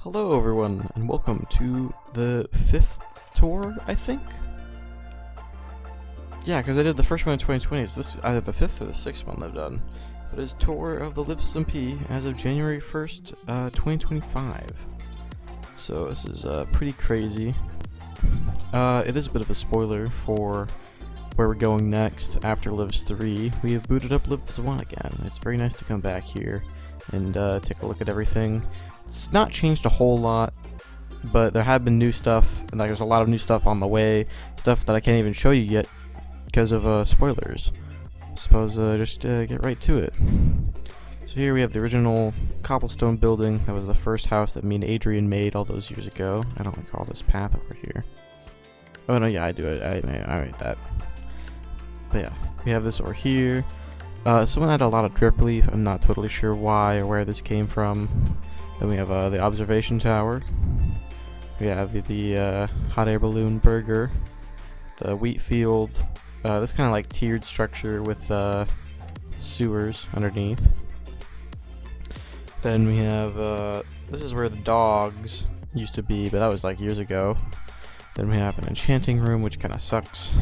Hello everyone, and welcome to the 5th tour, I think? Yeah, because I did the first one in 2020, so this is either the 5th or the 6th one I've done. But it's tour of the LivesSMP as of January 1st, 2025. So this is pretty crazy. It is a bit of a spoiler for where we're going next after Livs 3. We have booted up Livs 1 again. It's very nice to come back here and take a look at everything. It's not changed a whole lot, but there have been new stuff, and there's a lot of new stuff on the way, stuff that I can't even show you yet because of spoilers. I suppose just get right to it. So here we have the original cobblestone building. That was the first house that me and Adrian made all those years ago. I don't recall this path over here. Oh no, yeah, I do. I made that. But yeah, we have this over here. Someone had a lot of drip leaf. I'm not totally sure why or where this came from. Then we have the observation tower. We have the hot air balloon burger, the wheat field. This kind of like tiered structure with sewers underneath. Then we have this is where the dogs used to be, but that was like years ago. Then we have an enchanting room, which kind of sucks.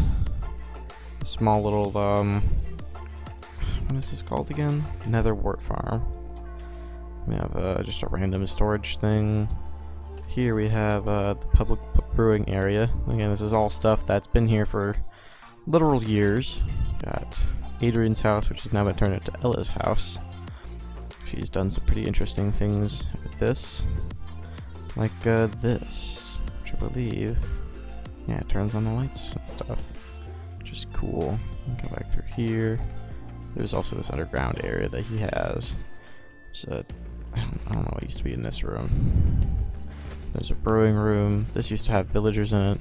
A small little what is this called again? Nether wart farm. We have just a random storage thing. Here we have the public brewing area. Again, this is all stuff that's been here for literal years. Got Adrian's house, which has now been turned into Ella's house. She's done some pretty interesting things with this. Like this, which I believe, yeah, it turns on the lights and stuff. Which is cool. Go back through here. There's also this underground area that he has. So I don't know what used to be in this room. There's a brewing room. This used to have villagers in it.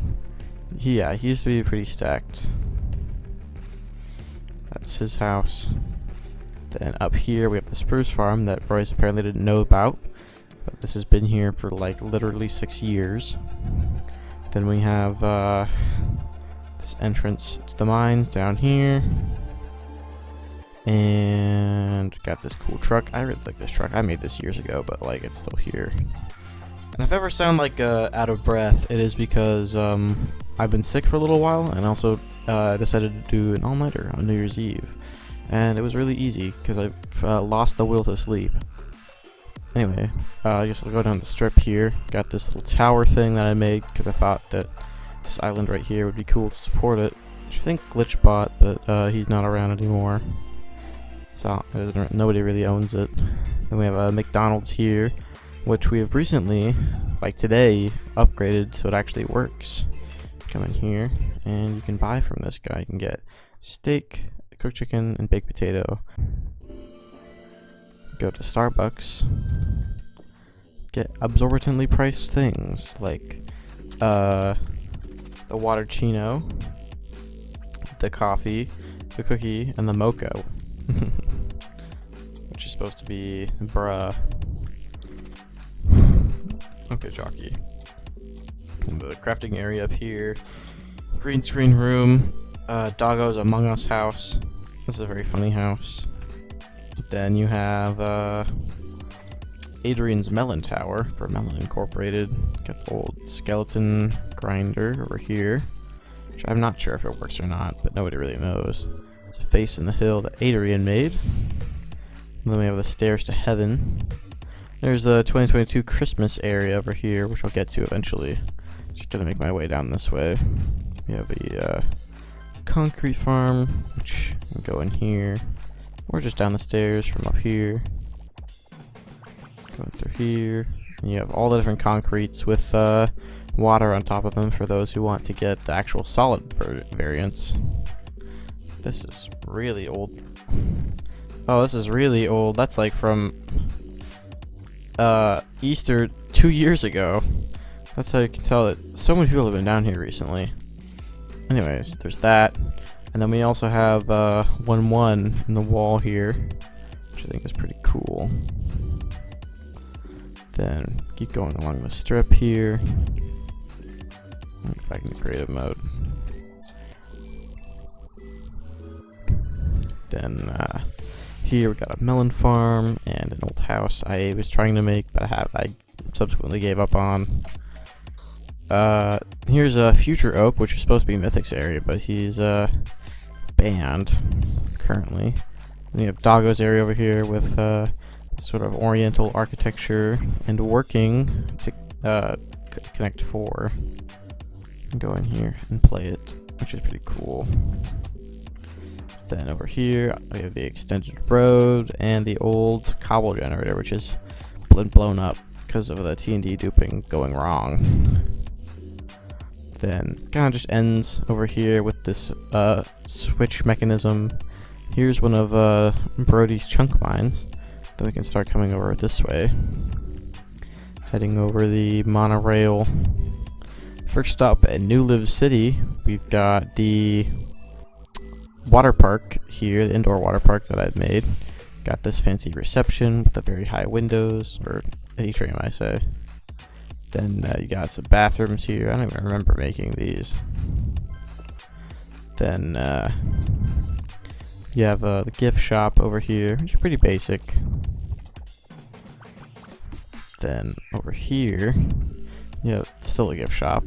Yeah, he used to be pretty stacked. That's his house. Then up here we have the spruce farm that Royce apparently didn't know about. But this has been here for like literally 6 years. Then we have this entrance to the mines down here. And got this cool truck. I really like this truck. I made this years ago, but like it's still here. And if I ever sound like out of breath, it is because I've been sick for a little while, and also decided to do an all-nighter on New Year's Eve, and it was really easy because I lost the will to sleep. Anyway, I guess I'll go down the strip here. Got this little tower thing that I made because I thought that this island right here would be cool to support it. Which I think Glitch bought, but he's not around anymore. So nobody really owns it. Then we have a McDonald's here, which we have recently, like today, upgraded so it actually works. Come in here, and you can buy from this guy. You can get steak, cooked chicken, and baked potato. Go to Starbucks. Get absorbently priced things like the water chino, the coffee, the cookie, and the mocha. Which is supposed to be bruh. Okay, jockey. The crafting area up here. Green screen room. Doggo's Among Us house. This is a very funny house. Then you have Adrian's melon tower for Melon Incorporated. Got the old skeleton grinder over here, which I'm not sure if it works or not, but nobody really knows. There's a face in the hill that Adrian made. And then we have the stairs to heaven. There's the 2022 Christmas area over here, which I'll get to eventually. Just gonna make my way down this way. We have a concrete farm, which can go in here, or just down the stairs from up here. Going through here, and you have all the different concretes with water on top of them for those who want to get the actual solid variants. This is really old. Oh, this is really old. That's like from Easter 2 years ago. That's how you can tell that so many people have been down here recently. Anyways, there's that. And then we also have 1-1 in the wall here, which I think is pretty cool. Then keep going along the strip here. Back into creative mode. Then here we got a melon farm and an old house I was trying to make, but I subsequently gave up on. Here's a Future Oak, which is supposed to be Mythic's area, but he's banned currently. And you have Doggo's area over here with sort of Oriental architecture and working to connect 4. Go in here and play it, which is pretty cool. Then over here we have the extended road and the old cobble generator, which has been blown up because of the T&D duping going wrong. Then kind of just ends over here with this switch mechanism. Here's one of Brody's chunk mines. Then we can start coming over this way, heading over the monorail. First stop at New Live City, we've got the water park here, the indoor water park that I've made. Got this fancy reception with the very high windows, or atrium I say. Then you got some bathrooms here. I don't even remember making these. Then you have the gift shop over here, which is pretty basic. Then over here, you have still a gift shop,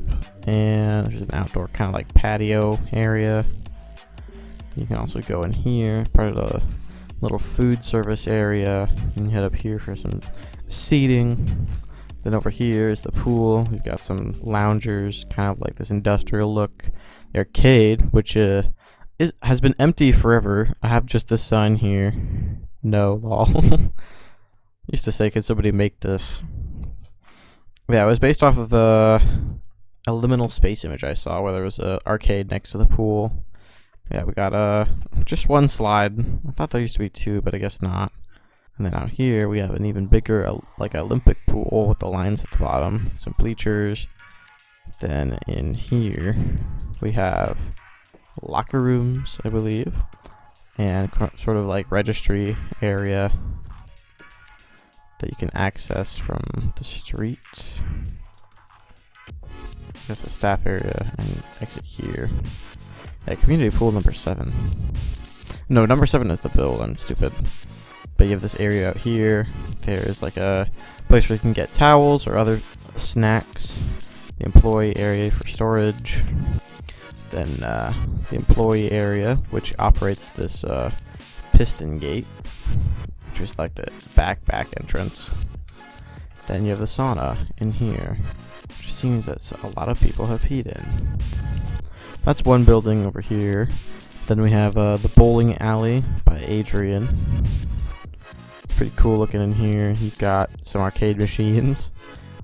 and there's an outdoor kind of like patio area. You can also go in here, part of the little food service area, and you head up here for some seating. Then over here is the pool. We've got some loungers, kind of like this industrial look. The arcade, which has been empty forever. I have just this sign here. No, lol. Used to say, could somebody make this? Yeah, it was based off of a liminal space image I saw where there was an arcade next to the pool. Yeah, we got just one slide. I thought there used to be 2, but I guess not. And then out here we have an even bigger, like Olympic pool with the lines at the bottom, some bleachers. Then in here we have locker rooms, I believe, and sort of like registry area that you can access from the street. That's the staff area, and exit here. Yeah, community pool number 7. No, number 7 is the build. I'm stupid. But you have this area out here. There's like a place where you can get towels or other snacks. The employee area for storage. Then the employee area, which operates this piston gate, which is like the back entrance. Then you have the sauna in here, which seems that a lot of people have peed in. That's one building over here. Then we have the bowling alley by Adrian. Pretty cool looking in here. You've got some arcade machines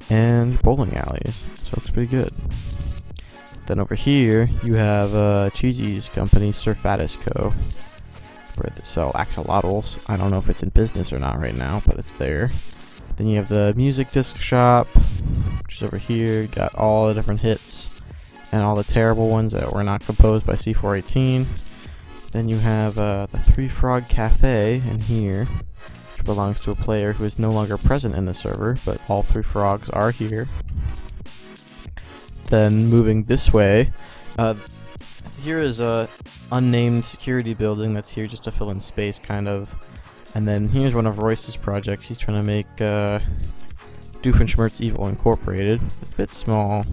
and bowling alleys, so it looks pretty good. Then over here you have Cheesy's company, Surfatus Co., where they sell axolotls. I don't know if it's in business or not right now, but it's there. Then you have the music disc shop, which is over here. You got all the different hits and all the terrible ones that were not composed by C418. Then you have the Three Frog Cafe in here, which belongs to a player who is no longer present in the server, but all 3 frogs are here. Then moving this way, here is a unnamed security building that's here just to fill in space, kind of. And then here's one of Royce's projects. He's trying to make Doofenshmirtz Evil Incorporated. It's a bit small,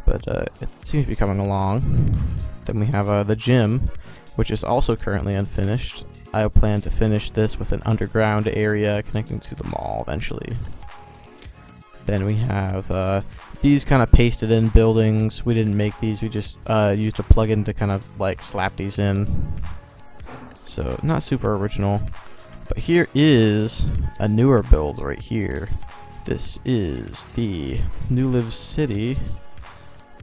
but it seems to be coming along. Then we have the gym, which is also currently unfinished. I plan to finish this with an underground area connecting to the mall eventually. Then we have these kind of pasted in buildings. We didn't make these, we just used a plugin to kind of like slap these in. So not super original. But here is a newer build right here. This is the New Live City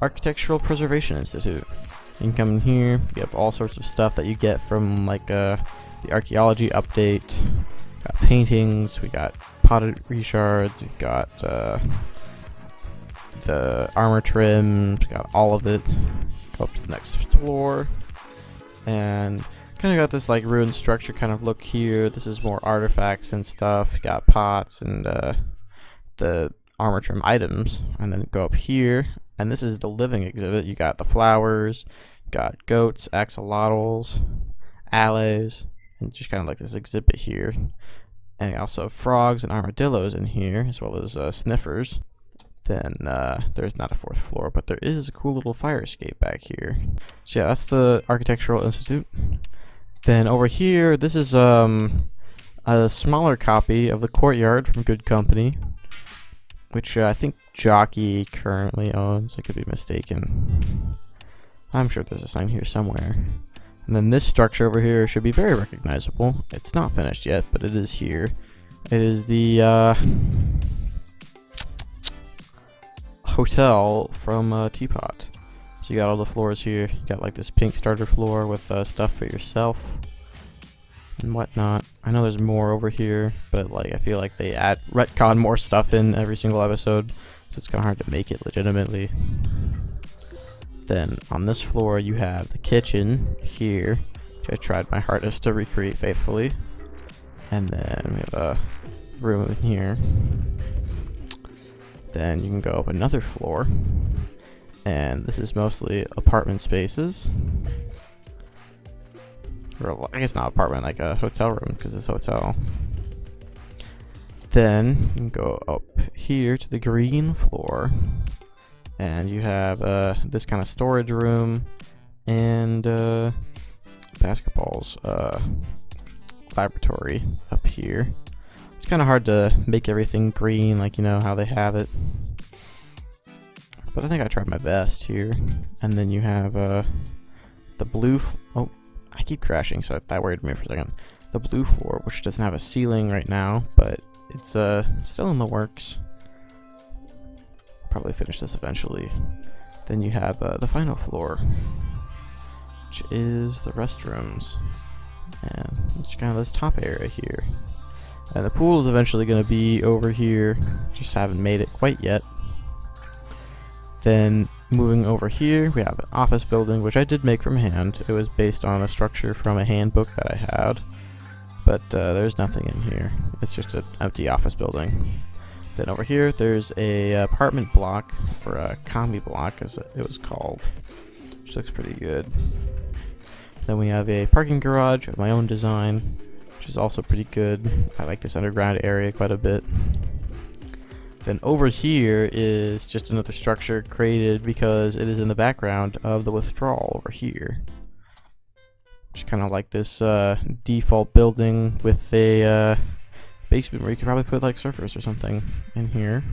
Architectural Preservation Institute. You can come in here, you have all sorts of stuff that you get from like the archaeology update. Got paintings, we got pottery shards, we've got the armor trim, we got all of it. Go up to the next floor, and kind of got this like ruined structure kind of look here. This is more artifacts and stuff. You got pots and the armor trim items, and then go up here, and this is the living exhibit. You got the flowers, got goats, axolotls, alleys, and just kind of like this exhibit here. And also frogs and armadillos in here, as well as sniffers. Then there's not a 4th floor, but there is a cool little fire escape back here. So yeah, that's the Architectural Institute. Then over here, this is a smaller copy of the Courtyard from Good Company, which I think Jockey currently owns. I could be mistaken. I'm sure there's a sign here somewhere. And then this structure over here should be very recognizable. It's not finished yet, but it is here. It is the hotel from Teapot. So you got all the floors here. You got like this pink starter floor with stuff for yourself and whatnot. I know there's more over here, but like I feel like they retcon more stuff in every single episode, so it's kind of hard to make it legitimately. Then on this floor you have the kitchen here, which I tried my hardest to recreate faithfully. And then we have a room in here. Then you can go up another floor, and this is mostly apartment spaces. Or I guess not apartment, like a hotel room, because it's hotel. Then you can go up here to the green floor, and you have this kind of storage room and basketballs laboratory up here. It's kind of hard to make everything green, like you know how they have it, but I think I tried my best here. And then you have the blue. Oh, I keep crashing, so that worried me for a second. The blue floor, which doesn't have a ceiling right now, but it's still in the works. Probably finish this eventually. Then you have the final floor, which is the restrooms, and it's kind of this top area here. And the pool is eventually going to be over here, just haven't made it quite yet. Then moving over here, we have an office building, which I did make from hand. It was based on a structure from a handbook that I had, but there's nothing in here. It's just an empty office building. Then over here, there's a apartment block, or a combi block as it was called, which looks pretty good. Then we have a parking garage of my own design, which is also pretty good. I like this underground area quite a bit. Then over here is just another structure created because it is in the background of the withdrawal over here. Just kind of like this default building with a basement where you could probably put like surfers or something in here.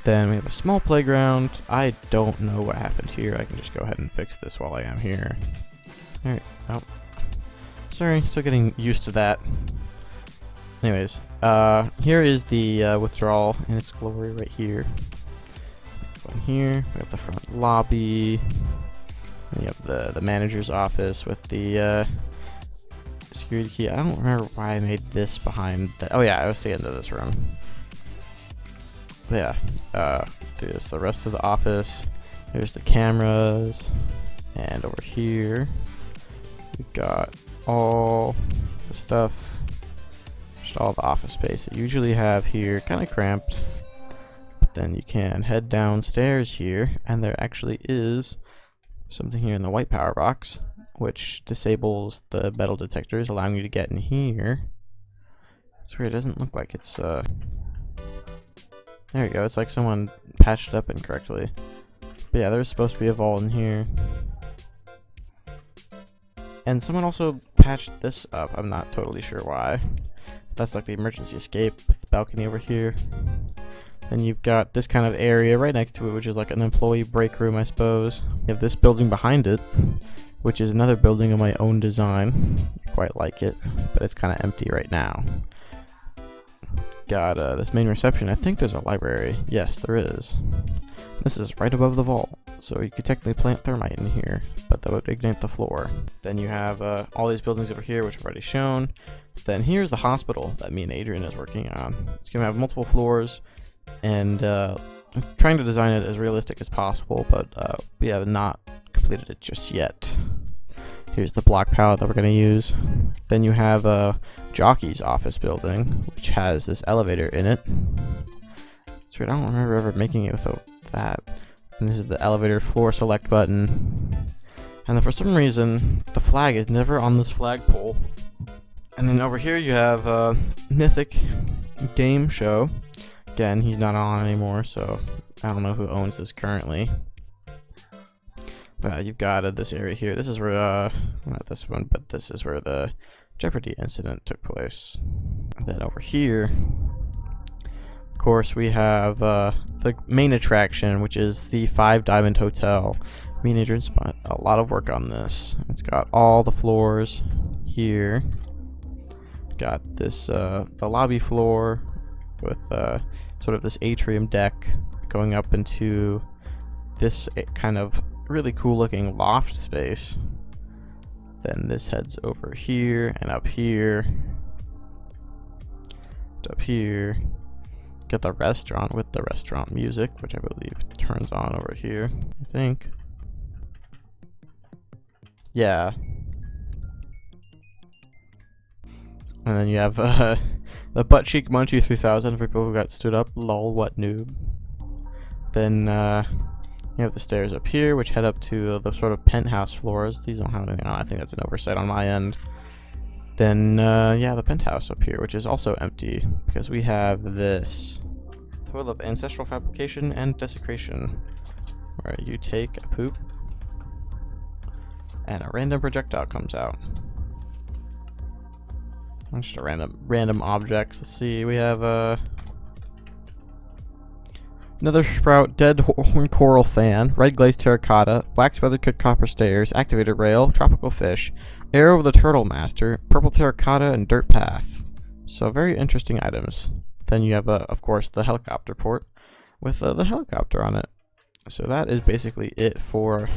Then we have a small playground. I don't know what happened here. I can just go ahead and fix this while I am here. Alright, oh. Sorry, still getting used to that. Anyways, here is the withdrawal in its glory right here. One here, we have the front lobby. And you have the manager's office with the security key. I don't remember why I made this behind that. Oh yeah, I was to get into this room. But yeah, there's the rest of the office. There's the cameras, and over here we got all the stuff, just all the office space that you usually have here, kind of cramped. But then you can head downstairs here, and there actually is something here in the white power box, which disables the metal detectors, allowing you to get in here. It's weird, it doesn't look like it's there you go, it's like someone patched it up incorrectly. But yeah, there's supposed to be a vault in here. And someone also patched this up, I'm not totally sure why. That's like the emergency escape with the balcony over here. Then you've got this kind of area right next to it, which is like an employee break room, I suppose. You have this building behind it, which is another building of my own design. I quite like it, but it's kind of empty right now. Got this main reception. I think there's a library. Yes, there is. This is right above the vault, so you could technically plant thermite in here, but that would ignite the floor. Then you have all these buildings over here, which I've already shown. Then here's the hospital that me and Adrian is working on. It's gonna have multiple floors, and I'm trying to design it as realistic as possible, but we have not completed it just yet. Here's the block palette that we're going to use. Then you have Jockey's office building, which has this elevator in it. It's weird, I don't remember ever making it without that. And this is the elevator floor select button. And then for some reason, the flag is never on this flagpole. And then over here you have Mythic Game Show. Again, he's not on anymore, so I don't know who owns this currently. But you've got this area here. This is where, not this one, but this is where the Jeopardy incident took place. And then over here, of course, we have the main attraction, which is the 5 Diamond Hotel. Me and Adrian spent a lot of work on this. It's got all the floors here. Got this, the lobby floor with sort of this atrium deck going up into this kind of really cool looking loft space. Then this heads over here and up here. Up here. Get the restaurant with the restaurant music, which I believe turns on over here, I think. Yeah. And then you have the Butt Cheek Munchie 3000 for people who got stood up. Lol, what noob. Then you have the stairs up here, which head up to the sort of penthouse floors. These don't have anything on. I think that's an oversight on my end. Then, yeah, the penthouse up here, which is also empty, because we have this total of ancestral fabrication and desecration, where you take a poop, and a random projectile comes out. Just a random objects. Let's see, we have another sprout, dead horn coral fan, red glazed terracotta, wax weathered cut copper stairs, activated rail, tropical fish, arrow of the turtle master, purple terracotta, and dirt path. So very interesting items. Then you have of course the helicopter port with the helicopter on it. So that is basically it for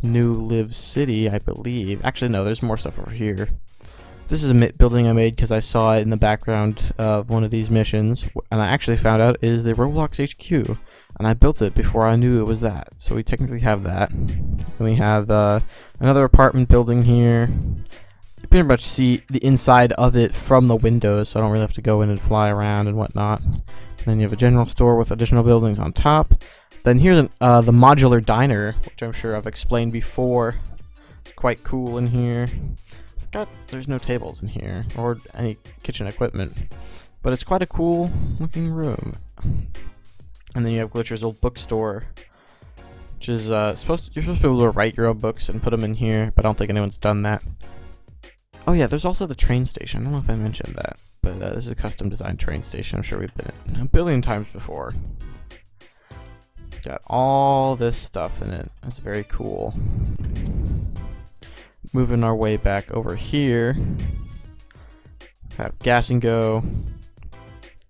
New Live City, I believe. Actually no, there's more stuff over here. This is a building I made because I saw it in the background of one of these missions, and I actually found out it is the Roblox HQ, and I built it before I knew it was that. So we technically have that. Then we have another apartment building here. You pretty much see the inside of it from the windows, so I don't really have to go in and fly around and whatnot. And then you have a general store with additional buildings on top. Then here's the modular diner, which I'm sure I've explained before. It's quite cool in here. There's no tables in here or any kitchen equipment, but it's quite a cool looking room. And then you have Glitcher's old bookstore, which is you're supposed to be able to write your own books and put them in here, but I don't think anyone's done that. Oh yeah, there's also the train station. I don't know if I mentioned that, but this is a custom designed train station. I'm sure we've been in a billion times before. Got all this stuff in it. That's very cool. Moving our way back over here, have Gas and Go,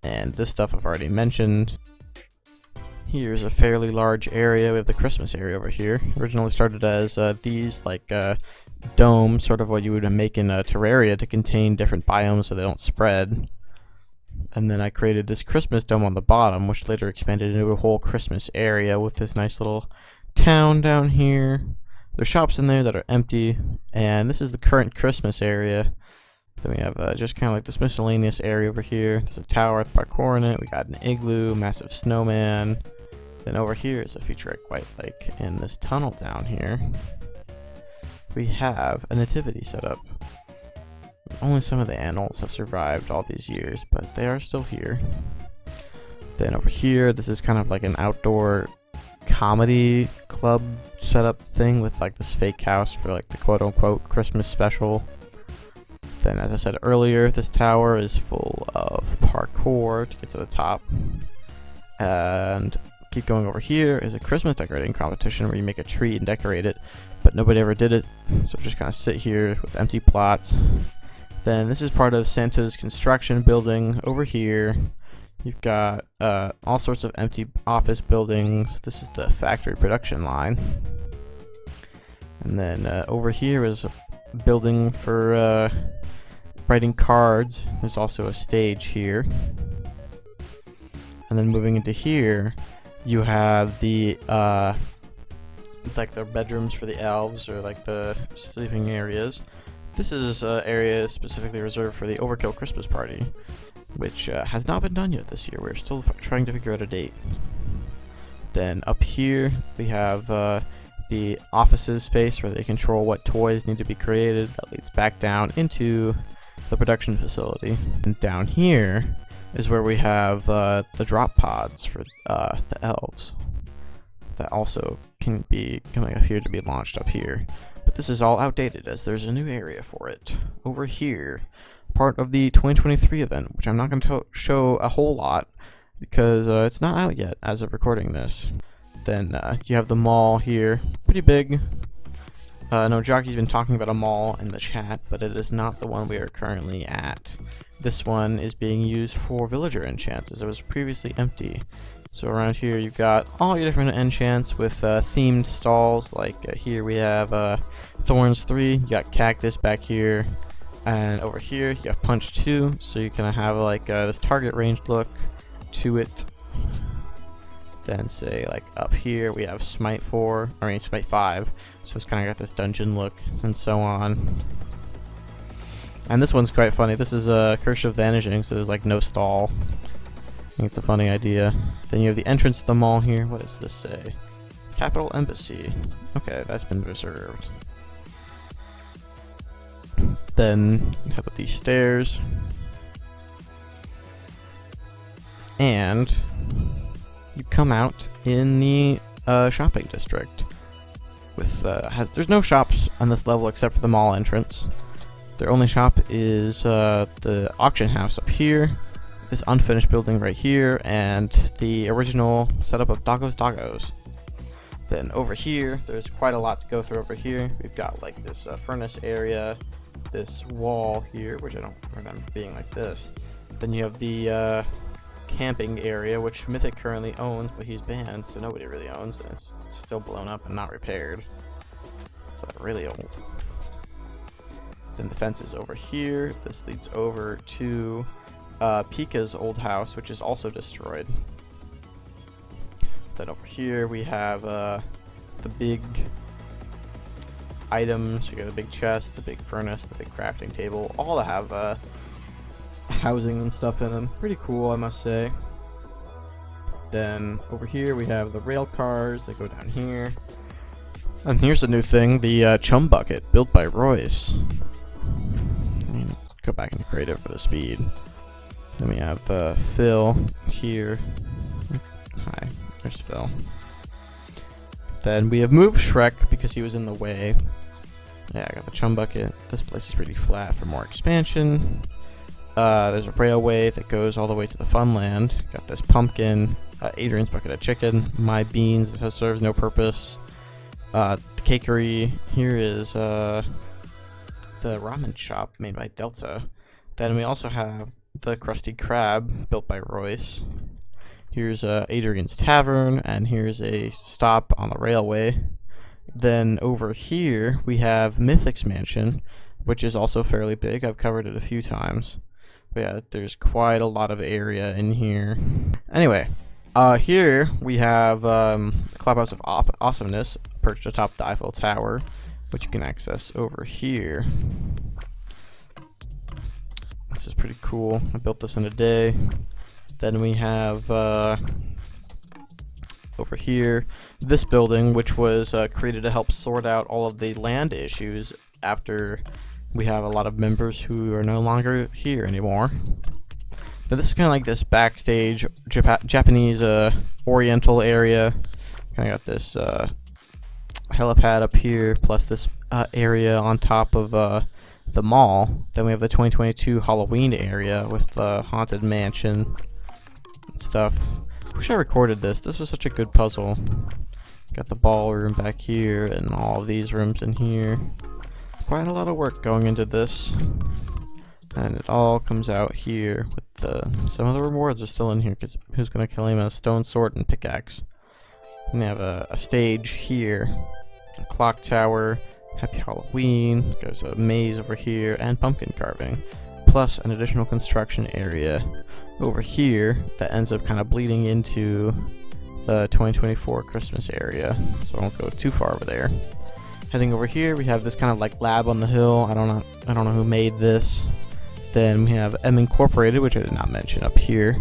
and this stuff I've already mentioned. Here's a fairly large area. We have the Christmas area over here. Originally started as these like domes, sort of what you would make in a Terraria to contain different biomes so they don't spread. And then I created this Christmas dome on the bottom, which later expanded into a whole Christmas area with this nice little town down here. There's shops in there that are empty, and this is the current Christmas area. Then we have just kind of like this miscellaneous area over here. There's a tower with parkour in it. We got an igloo, massive snowman. Then over here is a feature at White Lake. In this tunnel down here, we have a nativity set up. Only some of the animals have survived all these years, but they are still here. Then over here, this is kind of like an outdoor comedy club setup thing with like this fake house for like the quote-unquote Christmas special. Then, as I said earlier, this tower is full of parkour to get to the top. And keep going over here is a Christmas decorating competition where you make a tree and decorate it, but nobody ever did it, so just kind of sit here with empty plots. Then this is part of Santa's construction building over here. You've got all sorts of empty office buildings. This is the factory production line. And then over here is a building for writing cards. There's also a stage here. And then moving into here, you have the like the bedrooms for the elves, or like the sleeping areas. This is an area specifically reserved for the Overkill Christmas party, which has not been done yet this year. We're still trying to figure out a date. Then up here we have the offices space where they control what toys need to be created. That leads back down into the production facility. And down here is where we have the drop pods for the elves. That also can be coming up here to be launched up here. But this is all outdated as there's a new area for it. Over here, part of the 2023 event, which I'm not going to show a whole lot because it's not out yet as of recording this. Then you have the mall here, pretty big. No, Jockey's been talking about a mall in the chat, but it is not the one we are currently at. This one is being used for villager enchants as it was previously empty. So around here you've got all your different enchants with themed stalls, like here we have Thorns 3, you got Cactus back here, and over here you have Punch 2, so you kind of have like this target range look to it. Then say like up here we have Smite 5, so it's kind of got this dungeon look and so on. And this one's quite funny. This is a Curse of Vanishing, so there's like no stall. I think it's a funny idea. Then you have the entrance to the mall here. What does this say? Capital Embassy. Okay, that's been reserved. Then you have these stairs. And you come out in the shopping district. With there's no shops on this level except for the mall entrance. Their only shop is the auction house up here, this unfinished building right here, and the original setup of Doggos. Then over here, there's quite a lot to go through over here. We've got like this furnace area, this wall here, which I don't remember being like this. Then you have the camping area, which Mythic currently owns, but he's banned, so nobody really owns, and it's still blown up and not repaired. It's really old. Then the fence is over here. This leads over to Pika's old house, which is also destroyed. Then over here we have the big items. You got the big chest, the big furnace, the big crafting table, all that have housing and stuff in them. Pretty cool, I must say. Then over here we have the rail cars that go down here. And here's a new thing, the chum bucket built by Royce. Go back into creative for the speed. Then we have Phil here. Hi, there's Phil. Then we have moved Shrek because he was in the way. Yeah, I got the chum bucket. This place is pretty flat for more expansion. There's a railway that goes all the way to the Funland. Got this pumpkin, Adrian's bucket of chicken, my beans. This serves no purpose. The cakery here is the ramen shop made by Delta. Then we also have the Krusty Krab built by Royce. Here's Adrian's Tavern, and here's a stop on the railway. Then over here we have Mythic's Mansion, which is also fairly big. I've covered it a few times. But yeah, there's quite a lot of area in here. Anyway, here we have Clubhouse of Awesomeness perched atop the Eiffel Tower, which you can access over here. This is pretty cool. I built this in a day. Then we have over here this building, which was created to help sort out all of the land issues after we have a lot of members who are no longer here anymore. Now this is kind of like this backstage Japanese oriental area. Kind of got this helipad up here, plus this area on top of the mall. Then we have the 2022 Halloween area with the Haunted Mansion and stuff. Wish I recorded this. This was such a good puzzle. Got the ballroom back here and all of these rooms in here. Quite a lot of work going into this. And it all comes out here with some of the rewards are still in here because who's going to kill him? A stone sword and pickaxe. And we have a stage here. A clock tower. Happy Halloween. There's a maze over here and pumpkin carving. Plus an additional construction area over here that ends up kind of bleeding into the 2024 Christmas area. So I won't go too far over there. Heading over here, we have this kind of like lab on the hill. I don't know who made this. Then we have M Incorporated, which I did not mention up here.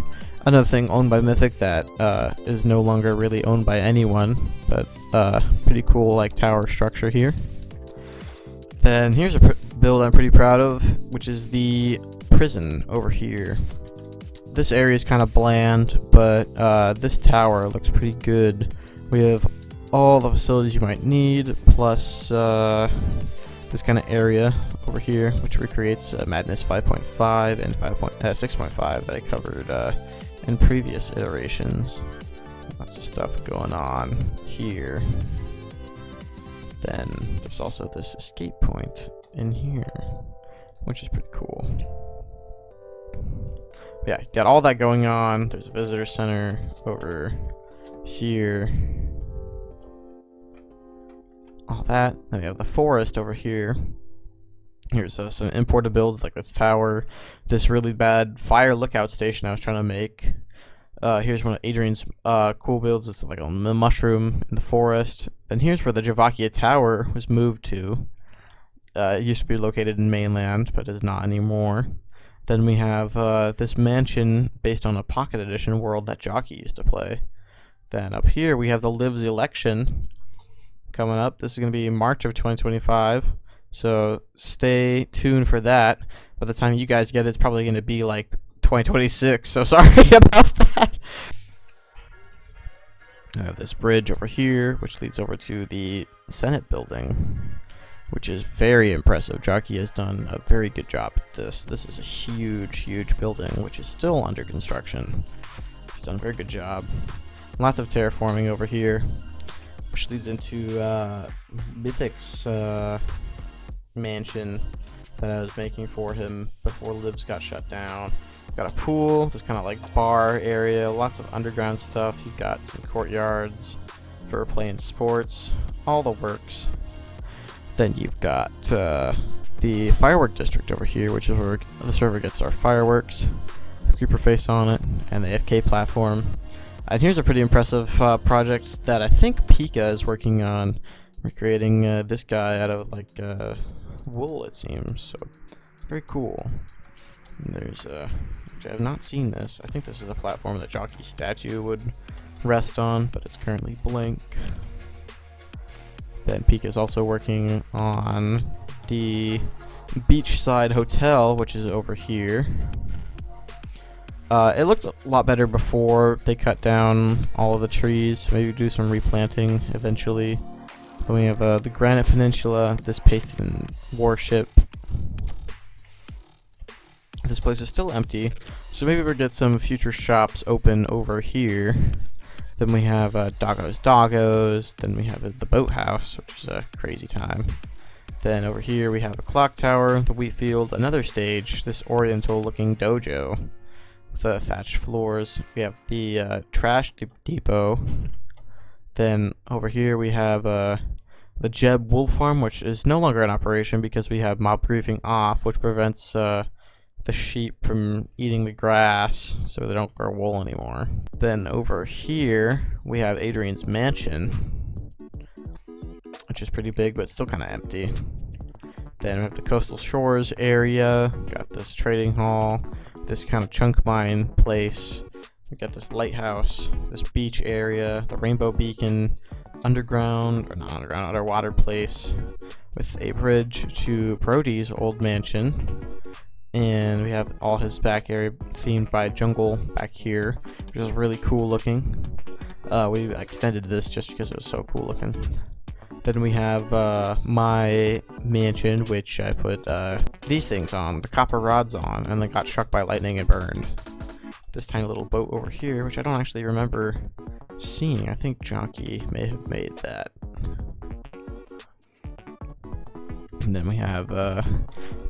Another thing owned by Mythic that is no longer really owned by anyone, but pretty cool like tower structure here. Then here's a build I'm pretty proud of, which is the prison over here. This area is kind of bland, but this tower looks pretty good. We have all the facilities you might need, plus this kind of area over here, which recreates Madness 5.5 and 6.5 that I covered in previous iterations. Lots of stuff going on here. Then there's also this escape point in here, which is pretty cool. Yeah, got all that going on. There's a visitor center over here. All that. Then we have the forest over here. Here's some imported builds like this tower, this really bad fire lookout station I was trying to make. Here's one of Adrian's cool builds. It's like a mushroom in the forest. Then here's where the Javakia Tower was moved to. It used to be located in mainland, but is not anymore. Then we have this mansion based on a Pocket Edition world that Jockey used to play. Then up here we have the Lives election coming up. This is going to be March of 2025, so stay tuned for that. By the time you guys get it, it's probably going to be like 2026, so sorry about that. I have this bridge over here, which leads over to the Senate building, which is very impressive. Jockey has done a very good job at this. This is a huge building, which is still under construction. He's done a very good job. Lots of terraforming over here, which leads into Mythic's mansion that I was making for him before Livs got shut down. Got a pool, this kind of like bar area, lots of underground stuff. You've got some courtyards for playing sports, all the works. Then you've got the firework district over here, which is where the server gets our fireworks, creeper face on it, and the FK platform. And here's a pretty impressive project that I think Pika is working on, recreating this guy out of like wool, it seems. So very cool. And there's I have not seen this. I think this is the platform that Jockey's statue would rest on, but it's currently blank. Then Pika is also working on the beachside hotel, which is over here. It looked a lot better before they cut down all of the trees. Maybe do some replanting eventually. Then we have the Granite Peninsula, this Patron warship. This place is still empty, so maybe we'll get some future shops open over here. Then we have Doggo's Doggos. Then we have the boathouse, which is a crazy time. Then over here we have a clock tower, the wheat field, another stage, this oriental-looking dojo with thatched floors. We have the trash depot. Then over here we have the Jeb wool farm, which is no longer in operation because we have mob briefing off, which prevents the sheep from eating the grass, so they don't grow wool anymore. Then over here we have Adrian's mansion, which is pretty big but still kind of empty. Then we have the coastal shores area, got this trading hall, this kind of chunk mine place. We got this lighthouse, this beach area, the rainbow beacon, underground, or not underground, underwater place with a bridge to Brody's old mansion. And we have all his back area themed by jungle back here, which is really cool looking. We extended this just because it was so cool looking. Then we have my mansion, which I put these things on, the copper rods on, and then got struck by lightning and burned. This tiny little boat over here, which I don't actually remember seeing. I think Jockey may have made that. And then we have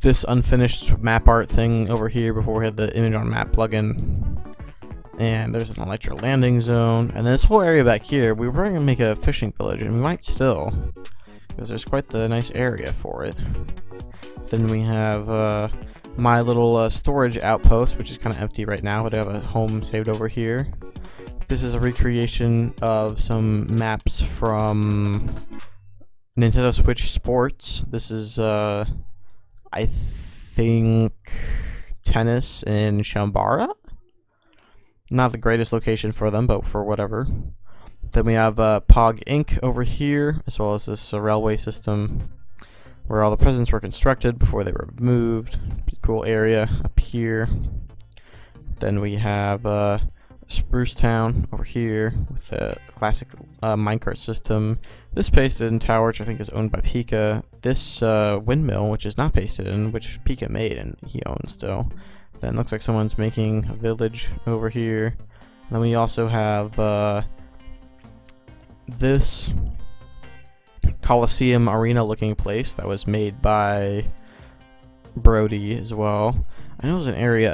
this unfinished map art thing over here before we had the image on map plugin. And there's an electro landing zone. And this whole area back here, we were going to make a fishing village, and we might still, because there's quite the nice area for it. Then we have my little storage outpost, which is kind of empty right now, but I have a home saved over here. This is a recreation of some maps from Nintendo Switch Sports. This is, I think, tennis in Shambara. Not the greatest location for them, but for whatever. Then we have Pog Inc. over here, as well as this railway system. where all the presents were constructed before they were moved. Pretty cool area up here. Then we have Spruce Town over here with a classic minecart system. This pasted in tower, which I think is owned by Pika. This windmill, which is not pasted in, which Pika made and he owns still. Then looks like someone's making a village over here. And then we also have this Coliseum arena looking place that was made by Brody as well. I know there's an area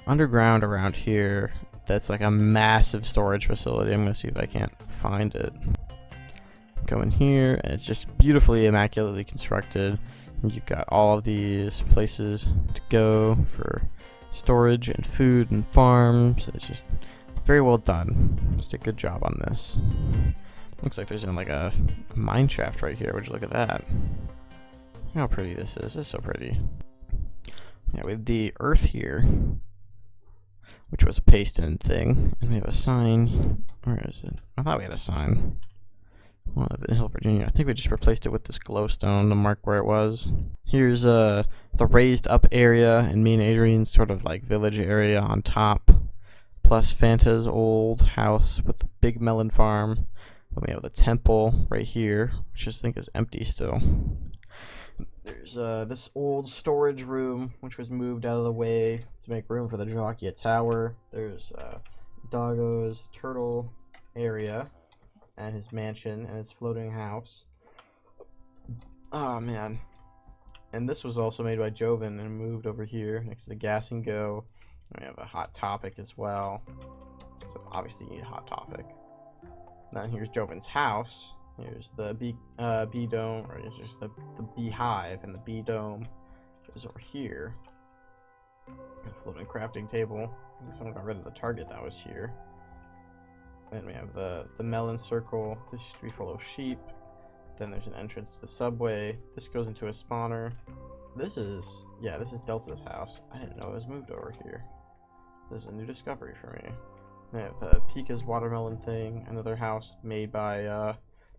underground around here that's like a massive storage facility. I'm gonna see if I can't find it. Go in here, and it's just beautifully, immaculately constructed. And you've got all of these places to go for storage and food and farms. It's just very well done. Just a good job on this. Looks like there's like a mine shaft right here. Would you look at that? Look how pretty this is. This is so pretty. Yeah, we have the earth here, which was a paste-in thing, and we have a sign. Where is it? I thought we had a sign. Well, in Hill, Virginia. I think we just replaced it with this glowstone to mark where it was. Here's the raised up area and me and Adrian's sort of like village area on top, plus Fanta's old house with the big melon farm. Then we have the temple right here, which I think is empty still. There's this old storage room, which was moved out of the way to make room for the Joachia Tower. There's Doggo's turtle area and his mansion and his floating house. Oh man. And this was also made by Joven and moved over here next to the Gas and Go. We have a Hot Topic as well. So obviously you need a Hot Topic. Then here's Joven's house. Here's the bee dome, or it's just the beehive, and the bee dome is over here. A floating crafting table. I think someone got rid of the target that was here. Then we have the melon circle. This should be full of sheep. Then there's an entrance to the subway. This goes into a spawner. This is Delta's house. I didn't know it was moved over here. This is a new discovery for me. They have Pika's watermelon thing. Another house made by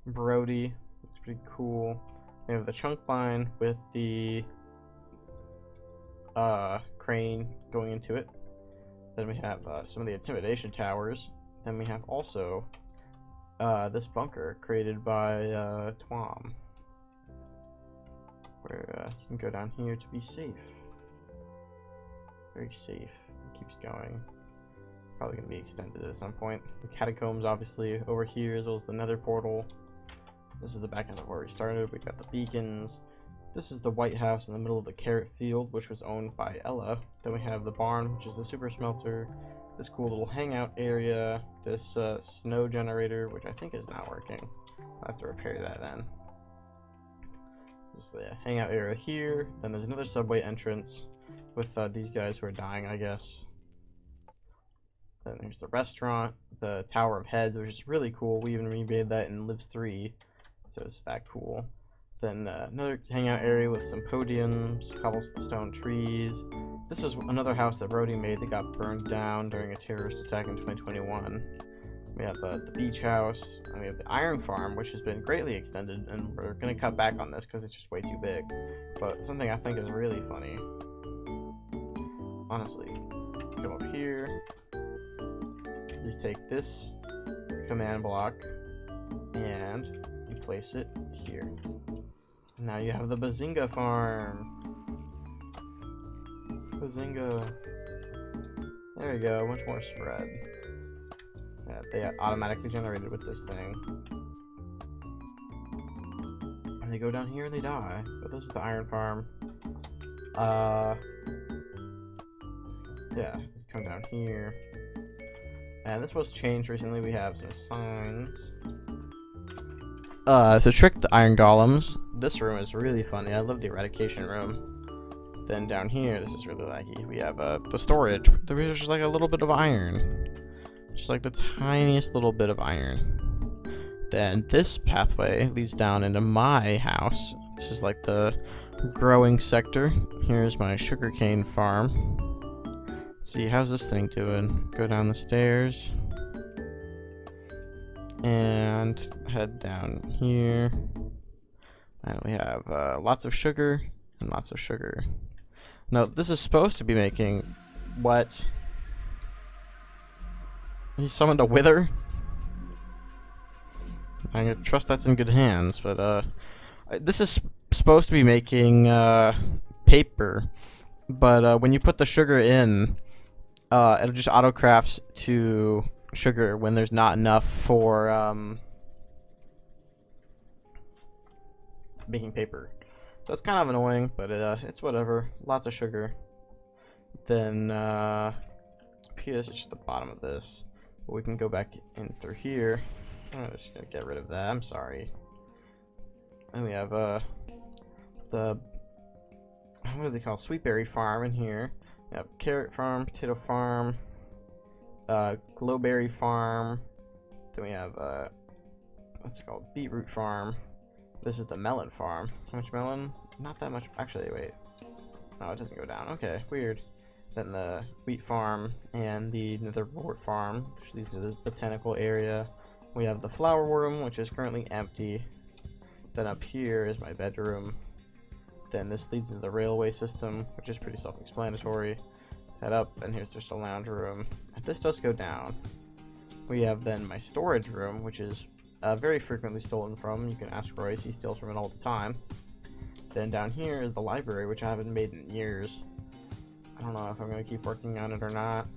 Brody. Looks pretty cool. We have the chunk line with the crane going into it. Then we have some of the intimidation towers. Then we have also this bunker created by Twom, where you can go down here to be safe. Very safe. It keeps going. Probably going to be extended at some point. The catacombs obviously over here, as well as the nether portal. This is the back end of where we started. We've got the beacons. This is the White House in the middle of the carrot field, which was owned by Ella. Then we have the barn, which is the super smelter. This cool little hangout area. This snow generator, which I think is not working. I'll have to repair that then. This is the hangout area here. Then there's another subway entrance with these guys who are dying, I guess. Then there's the restaurant, the Tower of Heads, which is really cool. We even remade that in Lives 3, so it's that cool. Then another hangout area with some podiums, cobblestone trees. This is another house that Brody made that got burned down during a terrorist attack in 2021. We have the beach house, and we have the iron farm, which has been greatly extended, and we're going to cut back on this because it's just way too big. But something I think is really funny, honestly, come up here, you take this command block, and you place it here. Now you have the Bazinga farm. Bazinga. There we go, much more spread. Yeah, they automatically generated with this thing. And they go down here and they die. But this is the iron farm. Yeah, come down here. And this was changed recently. We have some signs. To trick the iron golems, this room is really funny. I love the eradication room. Then down here, this is really laggy. We have the storage. There's just like a little bit of iron. Just like the tiniest little bit of iron. Then this pathway leads down into my house. This is like the growing sector. Here's my sugarcane farm. Let's see, how's this thing doing? Go down the stairs. And head down here. And we have lots of sugar and lots of sugar. No, this is supposed to be making what? He summoned a wither? I'm gonna trust that's in good hands, but this is supposed to be making paper, but when you put the sugar in, it'll just auto-crafts to sugar when there's not enough for making paper. So it's kind of annoying, but it's whatever. Lots of sugar. Then PS is just the bottom of this. But we can go back in through here. I'm just gonna get rid of that. I'm sorry. And we have the what do they call, sweet berry farm in here. We have carrot farm, potato farm, glowberry farm. Then we have what's it called, beetroot farm. This is the melon farm. How much melon? Not that much. Actually, wait. No, it doesn't go down. Okay, weird. Then the wheat farm and the nether farm, which leads to the botanical area. We have the flower room, which is currently empty. Then up here is my bedroom. Then this leads to the railway system, which is pretty self-explanatory. Head up, and here's just a lounge room. And this does go down. We have then my storage room, which is very frequently stolen from. You can ask Royce, he steals from it all the time. Then down here is the library, which I haven't made in years. I don't know if I'm going to keep working on it or not.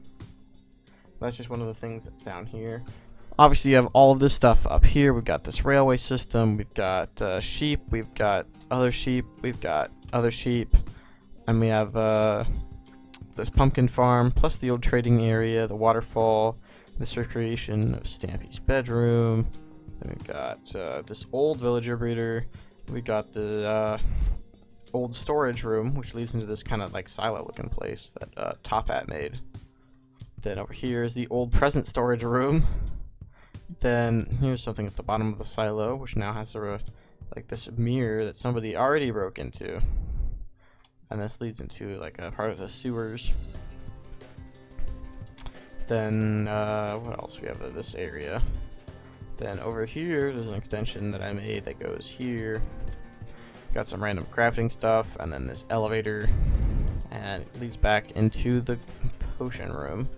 That's just one of the things down here. Obviously, you have all of this stuff up here. We've got this railway system. We've got sheep. We've got other sheep. We've got other sheep. And we have this pumpkin farm, plus the old trading area, the waterfall, this recreation of Stampy's bedroom. Then we've got this old villager breeder. We got the old storage room, which leads into this kind of like silo looking place that Top Hat made. Then over here is the old present storage room. Then here's something at the bottom of the silo, which now has a like this mirror that somebody already broke into. And this leads into like a part of the sewers. Then what else? We have this area. Then over here, there's an extension that I made that goes here. Got some random crafting stuff, and then this elevator, and it leads back into the potion room.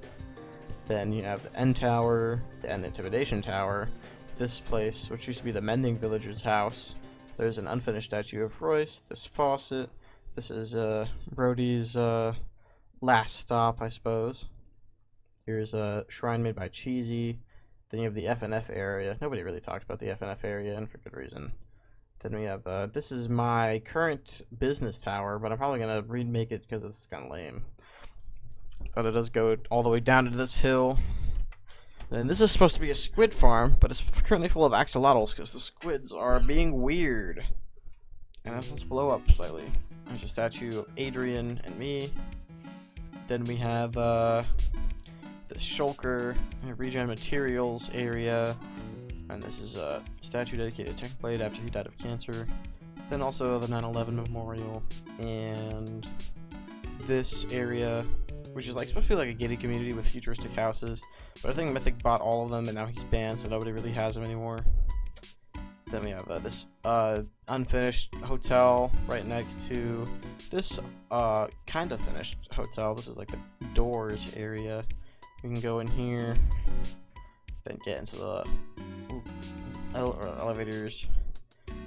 Then you have the end tower, the end intimidation tower. This place, which used to be the mending villager's house. There's an unfinished statue of Royce. This faucet. This is Brody's last stop, I suppose. Here's a shrine made by Cheesy. Then you have the FNF area. Nobody really talked about the FNF area, and for good reason. Then we have, this is my current business tower, but I'm probably going to remake it because it's kind of lame. But it does go all the way down to this hill. Then this is supposed to be a squid farm, but it's currently full of axolotls because the squids are being weird. And let's blow up slightly. There's a statue of Adrian and me. Then we have, this shulker, regen materials area, and this is a statue dedicated to Technoblade after he died of cancer. Then also the 9/11 memorial, and this area, which is like supposed to be like a gated community with futuristic houses, but I think Mythic bought all of them and now he's banned, so nobody really has them anymore. Then we have this unfinished hotel right next to this kind of finished hotel. This is like the doors area. We can go in here, then get into the elevators.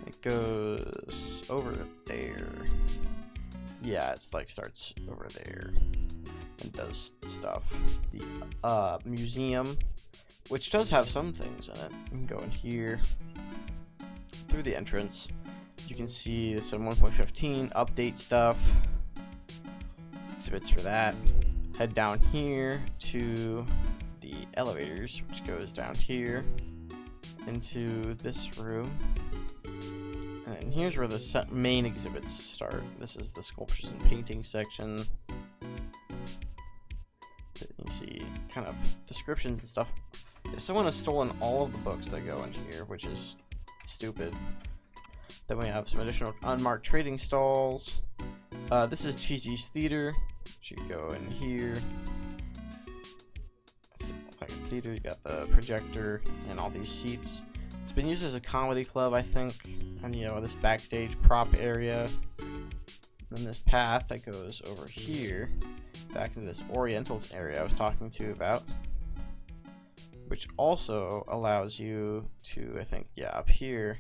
It goes over there. Yeah, it's like starts over there and does stuff. The museum, which does have some things in it. You can go in here through the entrance. You can see some 1.15 update stuff. Exhibits for that. Head down here to the elevators, which goes down here into this room. And here's where the main exhibits start. This is the sculptures and painting section. You see kind of descriptions and stuff. Yeah, someone has stolen all of the books that go in here, which is stupid. Then we have some additional unmarked trading stalls. This is Cheesy's Theater. You can go in here. Like a theater, you got the projector and all these seats. It's been used as a comedy club, I think, and you know, this backstage prop area. And then this path that goes over here, back into this Orientals area I was talking to you about, which also allows you to, I think, yeah, up here,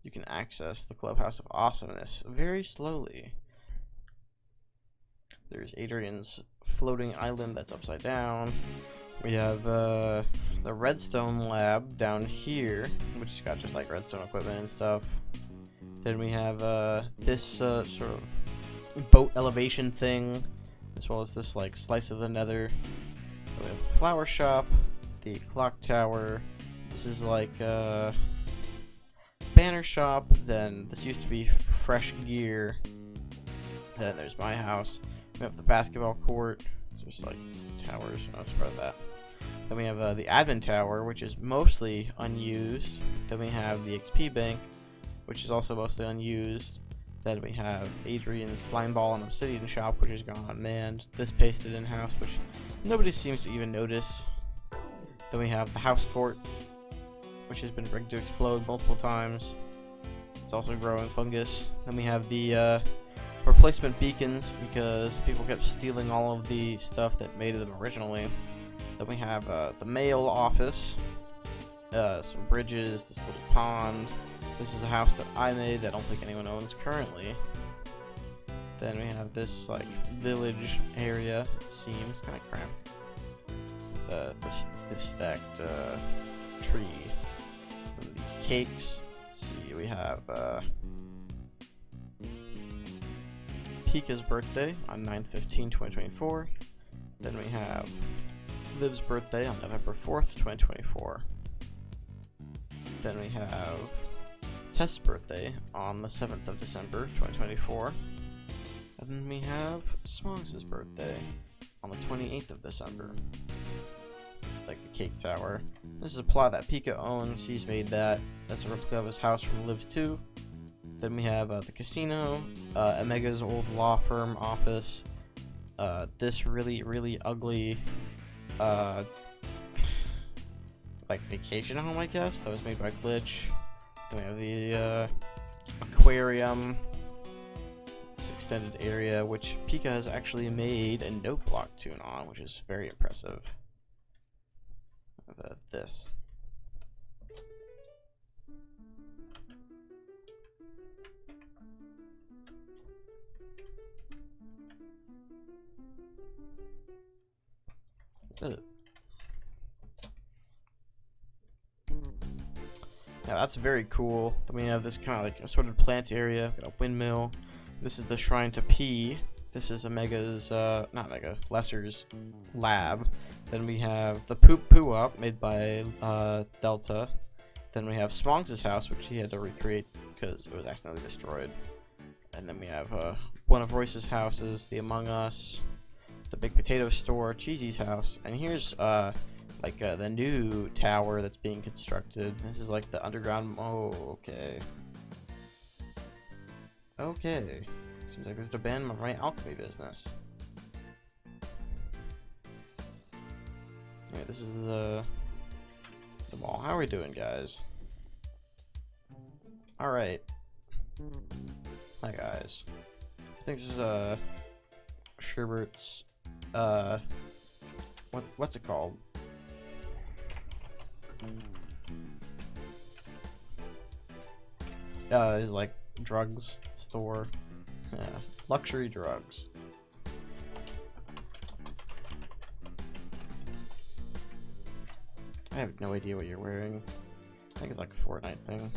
you can access the Clubhouse of Awesomeness very slowly. There's Adrian's floating island that's upside down. We have the redstone lab down here, which has got just like redstone equipment and stuff. Then we have this sort of boat elevation thing, as well as this like slice of the nether. We have the flower shop, the clock tower. This is like banner shop. Then this used to be fresh gear. Then there's my house. We have the basketball court. It's just like towers. Oh, that's part of that. Then we have the admin tower, which is mostly unused. Then we have the XP bank, which is also mostly unused. Then we have Adrian's slime ball and obsidian shop, which is gone unmanned. This pasted in house, which nobody seems to even notice. Then we have the house court, which has been rigged to explode multiple times. It's also growing fungus. Then we have the replacement beacons, because people kept stealing all of the stuff that made them originally. Then we have the mail office, some bridges, this little pond. This is a house that I made that I don't think anyone owns currently. Then we have this like village area, it seems, kind of cramped. With this stacked tree. And these cakes. Let's see, we have Pika's birthday on 9/15/2024. Then we have Liv's birthday on November 4th, 2024. Then we have Test's birthday on the 7th of December, 2024. And then we have Smogs' birthday on the 28th of December. It's like the cake tower. This is a plot that Pika owns. He's made that. That's a replica of his house from Lives 2. Then we have the casino, Omega's old law firm office, this really ugly like vacation home, I guess, that was made by Glitch. Then we have the aquarium, this extended area, which Pika has actually made a note block tune on, which is very impressive. This. Yeah, that's very cool. Then we have this kind of like assorted plant area, got a windmill. This is the shrine to P. This is Omega's, not Omega, Lesser's lab. Then we have the Poop Poo Up made by Delta. Then we have Smogs' house, which he had to recreate because it was accidentally destroyed. And then we have one of Royce's houses, the Among Us, the Big Potato Store, Cheesy's house, and here's like the new tower that's being constructed. This is like the underground. Oh, okay. Okay. Seems like there's an abandonment right alchemy business. Okay, this is the mall. How are we doing, guys? All right. Hi, guys. I think this is Sherbert's what's it called? His like drugs store. Yeah, luxury drugs. I have no idea what you're wearing. I think it's like a Fortnite thing.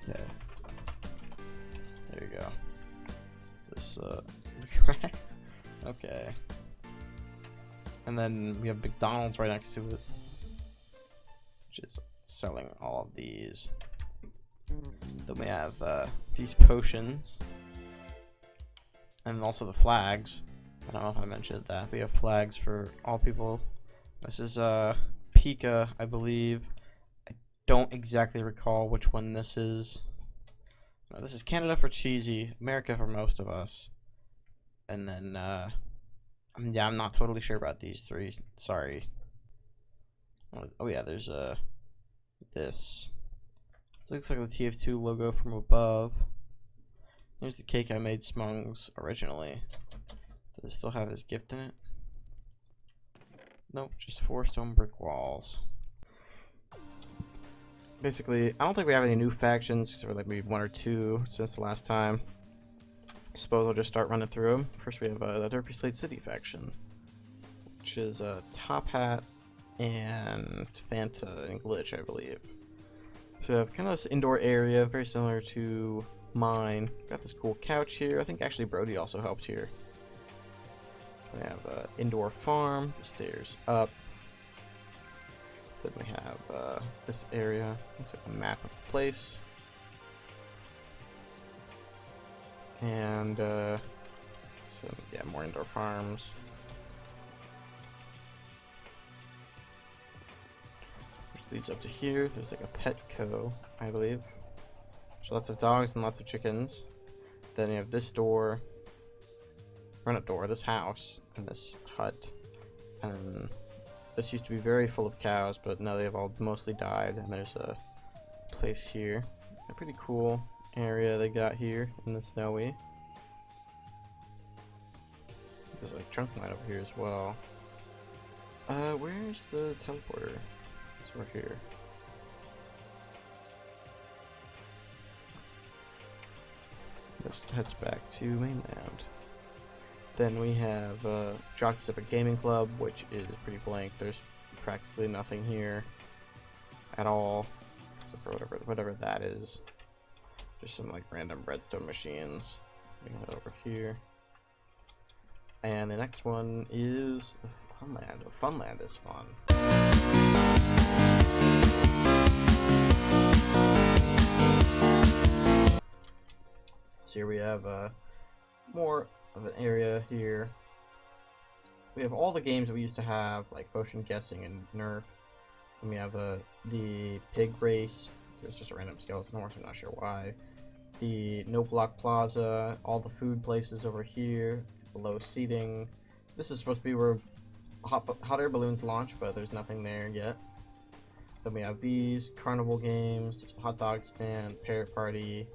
Okay. There you go. This okay. And then we have McDonald's right next to it, which is selling all of these. Then we have these potions, and also the flags. I don't know if I mentioned that. We have flags for all people. This is Pika, I believe. I don't exactly recall which one this is. No, this is Canada for Cheesy, America for most of us. And then Yeah, I'm not totally sure about these three. Sorry. Oh yeah, there's this. This looks like the TF2 logo from above. Here's the cake I made Smungs originally. Does it still have his gift in it? Nope, just 4 stone brick walls. Basically, I don't think we have any new factions, except for like maybe 1 or 2 since the last time. I suppose I'll just start running through them. First we have the Derpy Slate City faction, which is Top Hat and Fanta and Glitch, I believe. So we have kind of this indoor area, very similar to mine. Got this cool couch here. I think actually Brody also helped here. We have an indoor farm, the stairs up. Then we have this area. Looks like a map of the place. And so yeah, more indoor farms. Which leads up to here. There's like a Petco, I believe. So lots of dogs and lots of chickens. Then you have this door. Or not door, this house and this hut. And this used to be very full of cows, but now they've all mostly died. And there's a place here. A pretty cool area they got here in the snowy. There's like trunk line over here as well. Where's the teleporter? It's over here. This heads back to mainland. Then we have Jockey's up at Gaming Club, which is pretty blank. There's practically nothing here at all, except for whatever that is. Just some like random redstone machines. We head over here. And the next one is the Funland. Oh, Funland is fun. So here we have more of an area here. We have all the games that we used to have, like Potion Guessing and Nerf. And we have the Pig Race. There's just a random skeleton horse, I'm not sure why. The No Block Plaza, all the food places over here, below seating. This is supposed to be where hot air balloons launch, but there's nothing there yet. Then we have these carnival games, there's the hot dog stand, parrot party.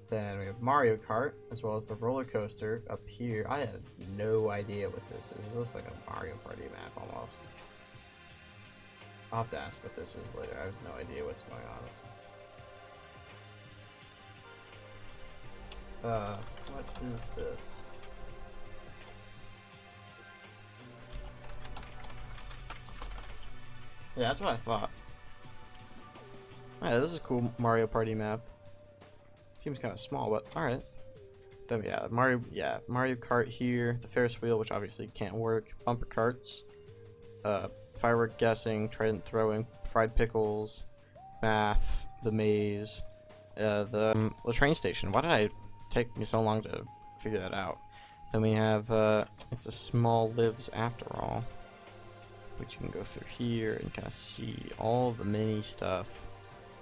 Then we have Mario Kart, as well as the roller coaster up here. I have no idea what this is. This looks like a Mario Party map almost. I'll have to ask what this is later. I have no idea what's going on. What is this? Yeah, that's what I thought. Yeah, this is a cool Mario Party map. Seems kind of small, but alright. Then we have Mario Kart here, the Ferris wheel, which obviously can't work, bumper carts, firework guessing, trident throwing, fried pickles, math, the maze, the train station. Why did it take me so long to figure that out? Then we have it's a small lives after all, which you can go through here and kind of see all the mini stuff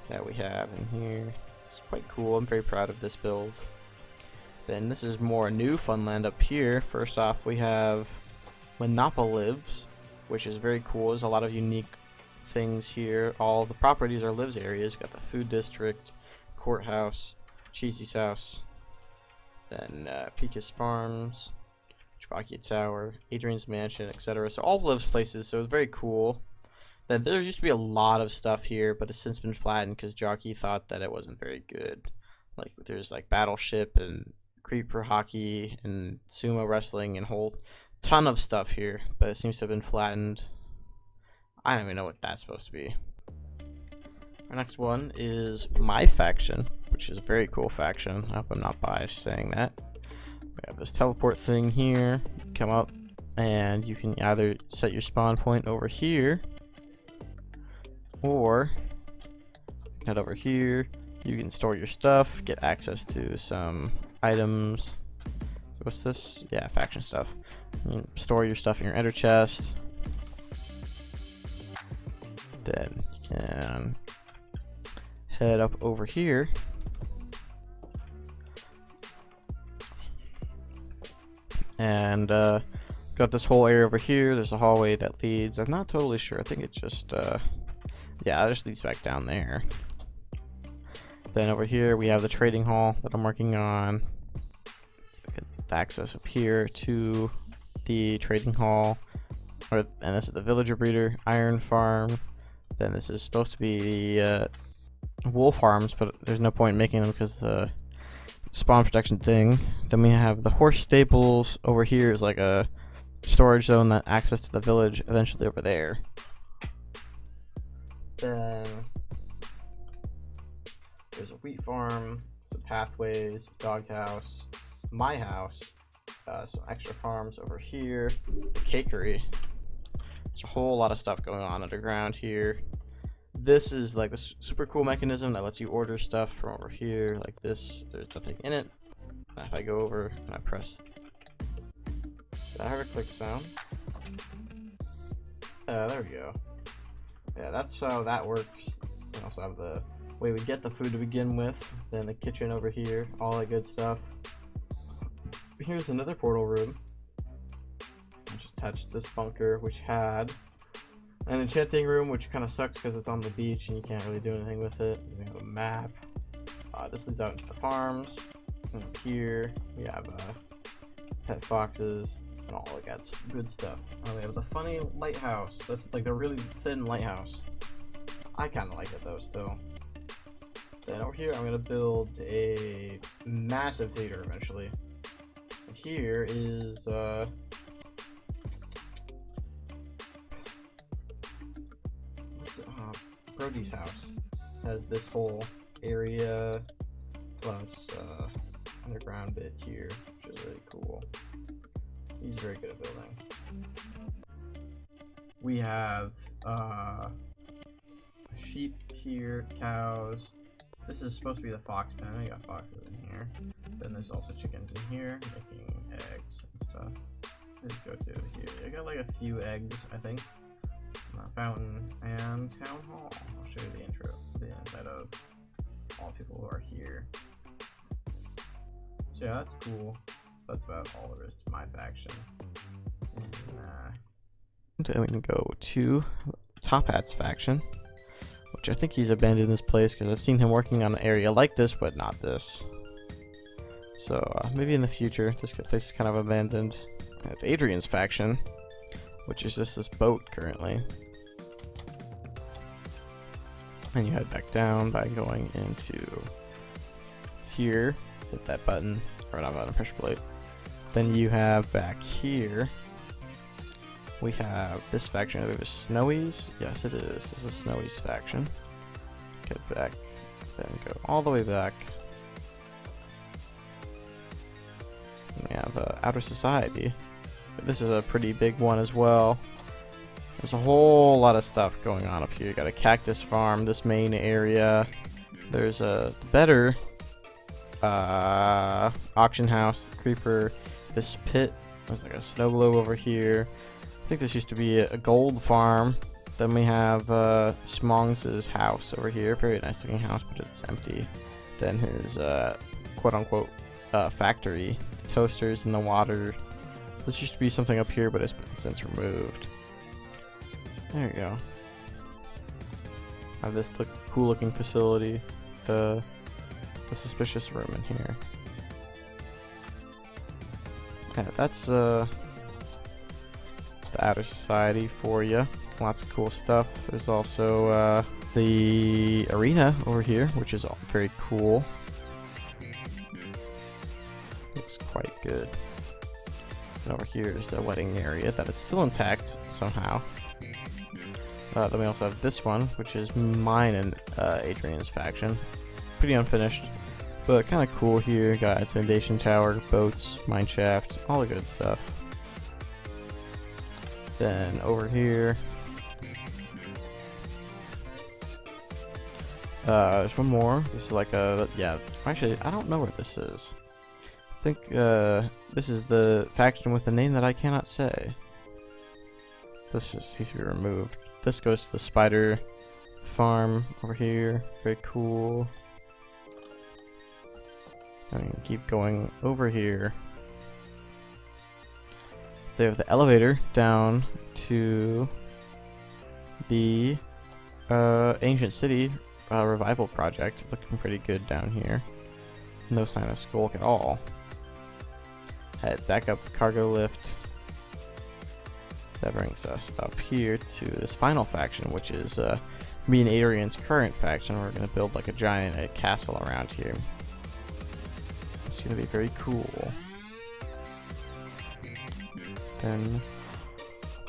that we have in here. It's quite cool. I'm very proud of this build. Then this is more new Funland up here. First off, we have Monopolives, which is very cool. There's a lot of unique things here. All the properties are lives areas. Got the food district, courthouse, Cheesy's house, then Pecos Farms, Chavakia Tower, Adrian's Mansion, etc. So all lives places. So it's very cool. Then there used to be a lot of stuff here, but it's since been flattened because Jockey thought that it wasn't very good. Like there's like Battleship and Creeper Hockey and Sumo Wrestling and whole ton of stuff here, but it seems to have been flattened. I don't even know what that's supposed to be. Our next one is my faction, which is a very cool faction. I hope I'm not biased saying that. We have this teleport thing here. Come up and you can either set your spawn point over here, or head over here. You can store your stuff, get access to some items. What's this? Yeah, faction stuff. You can store your stuff in your ender chest. Then you can head up over here. And got this whole area over here. There's a hallway that leads. I'm not totally sure. I think it just, yeah, it just leads back down there. Then over here we have the trading hall that I'm working on. Get access up here to the trading hall. And this is the villager breeder, iron farm. Then this is supposed to be the wool farms, but there's no point in making them because the spawn protection thing. Then we have the horse stables. Over here is like a storage zone that access to the village eventually over there. Then there's a wheat farm, some pathways, doghouse, my house, some extra farms over here, the cakery. There's a whole lot of stuff going on underground here. This is like a super cool mechanism that lets you order stuff from over here like this. There's nothing in it. If I go over and I press, did I have a click sound? There we go. Yeah, that's how that works. We also have the way we get the food to begin with, then the kitchen over here, all that good stuff. Here's another portal room. I just touched this bunker, which had an enchanting room, which kind of sucks because it's on the beach and you can't really do anything with it. We have a map. This leads out into the farms. And up here we have pet foxes and all of that good stuff. We have the funny lighthouse. That's like the really thin lighthouse. I kind of like it though still. Then over here I'm going to build a massive theater eventually. And here is Brody's house. Has this whole area plus underground bit here, which is really cool. He's very good at building. We have sheep here, cows. This is supposed to be the fox pen. I got foxes in here. Then there's also chickens in here making eggs and stuff. Let's go to here. I got like a few eggs, I think. Fountain and town hall. I'll show you the intro, the inside of all people who are here. So yeah, that's cool. That's about all there is to my faction. And then we can go to Top Hat's faction, which I think he's abandoned this place because I've seen him working on an area like this, but not this. So maybe in the future, this place is kind of abandoned. I have Adrian's faction, which is just this boat currently. And you head back down by going into here, hit that button, or not button, pressure plate. Then you have back here, we have this faction. I believe is Snowy's. Yes, it is. This is Snowy's faction. Get back, then go all the way back. And we have Outer Society. This is a pretty big one as well. There's a whole lot of stuff going on up here. You got a cactus farm, this main area. There's a better auction house, creeper, this pit. There's like a snow globe over here. I think this used to be a gold farm. Then we have Smongs' house over here. Very nice looking house, but it's empty. Then his quote unquote factory, the toasters and the water. This used to be something up here, but it's been since removed. There you go. I have this cool looking facility, the suspicious room in here. Yeah, that's the Outer Society for you. Lots of cool stuff. There's also the arena over here, which is very cool. Looks quite good. And over here is the wedding area that is still intact somehow. Then we also have this one, which is mine and Adrian's faction. Pretty unfinished, but kind of cool here. Got intimidation tower, boats, mine shaft, all the good stuff. Then over here, there's one more. This is like a, yeah, actually, I don't know where this is. I think this is the faction with a name that I cannot say. This just needs to be removed. This goes to the spider farm over here. Very cool. I mean, keep going over here. they have the elevator down to the ancient city revival project. Looking pretty good down here. No sign of skulk at all. Head back up the cargo lift. That brings us up here to this final faction, which is me and Adrian's current faction. We're gonna build like a giant castle around here. It's gonna be very cool. Then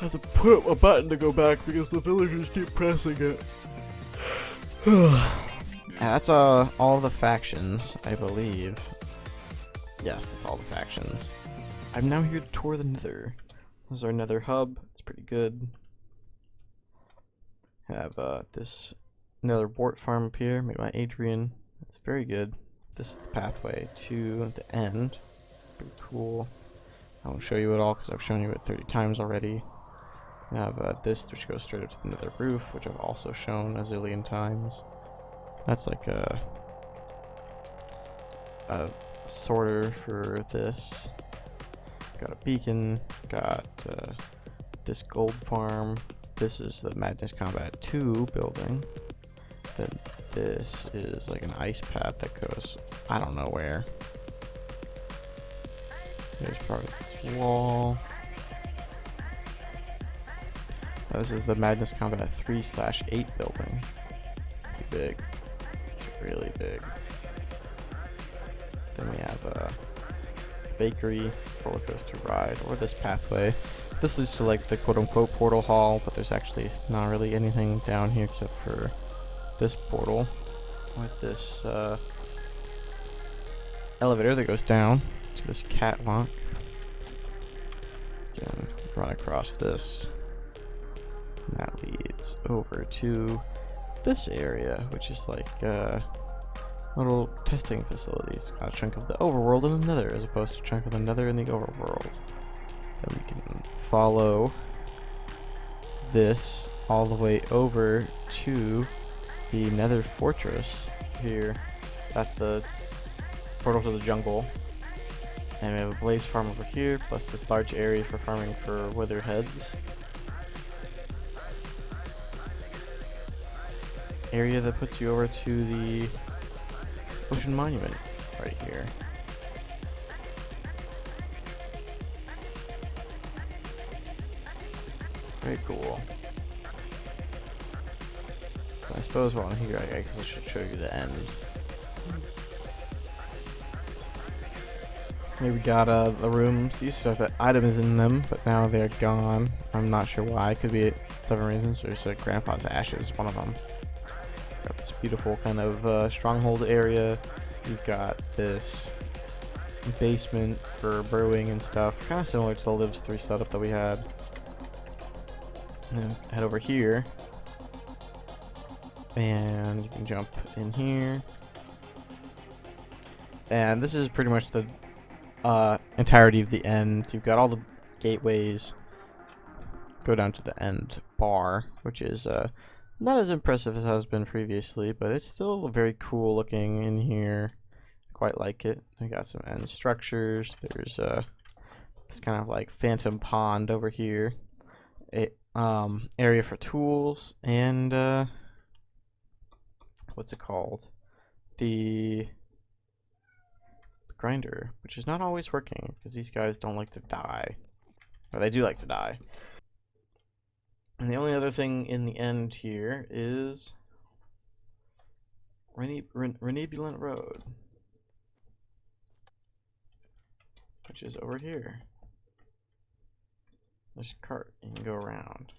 I have to put up a button to go back because the villagers keep pressing it. That's all the factions, I believe. Yes, that's all the factions. I'm now here to tour the nether. This is our nether hub. It's pretty good. Have this nether wart farm up here made by Adrian. It's very good. This is the pathway to the end. Pretty cool. I won't show you it all because I've shown you it 30 times already. I have this which goes straight up to the nether roof, which I've also shown a zillion times. That's like a sorter for this. Got a beacon, got this gold farm. This is the Madness Combat 2 building. Then this is like an ice path that goes, I don't know where. There's part of this wall. This is the Madness Combat 3/8 building. Pretty big. It's really big. Then we have a bakery, roller coaster ride, or this pathway. This leads to like the quote-unquote portal hall, but there's actually not really anything down here except for this portal with this elevator that goes down to this catwalk. Again, run across this. And that leads over to this area, which is like little testing facilities. Got a chunk of the overworld in the nether as opposed to a chunk of the nether in the overworld. Then we can follow this all the way over to the nether fortress here. That's the portal to the jungle. And we have a blaze farm over here, plus this large area for farming for wither heads. Area that puts you over to the ocean monument right here. Very cool. So I suppose while I'm here, I guess I should show you the end. Here we got the rooms. These used to have items in them, but now they're gone. I'm not sure why. Could be different reasons. There's Grandpa's ashes, one of them. Got this beautiful kind of stronghold area. You've got this basement for brewing and stuff, kind of similar to the Lives 3 setup that we had. And head over here, and you can jump in here. And this is pretty much the entirety of the end. You've got all the gateways go down to the end bar, which is not as impressive as has been previously, but it's still very cool looking in here. Quite like it. We got some end structures. There's this kind of like phantom pond over here. Area for tools and what's it called? The grinder, which is not always working because these guys don't like to die, or they do like to die. And the only other thing in the end here is Renebulant Road, which is over here. There's a cart you can go around.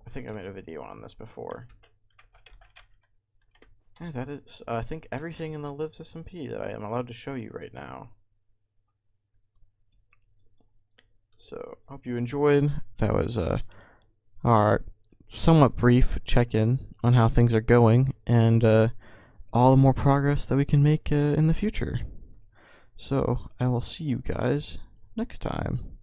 I think I made a video on this before. Yeah, that is, I think, everything in the LivesSMP that I am allowed to show you right now. So, hope you enjoyed. That was our somewhat brief check-in on how things are going, and all the more progress that we can make in the future. So, I will see you guys next time.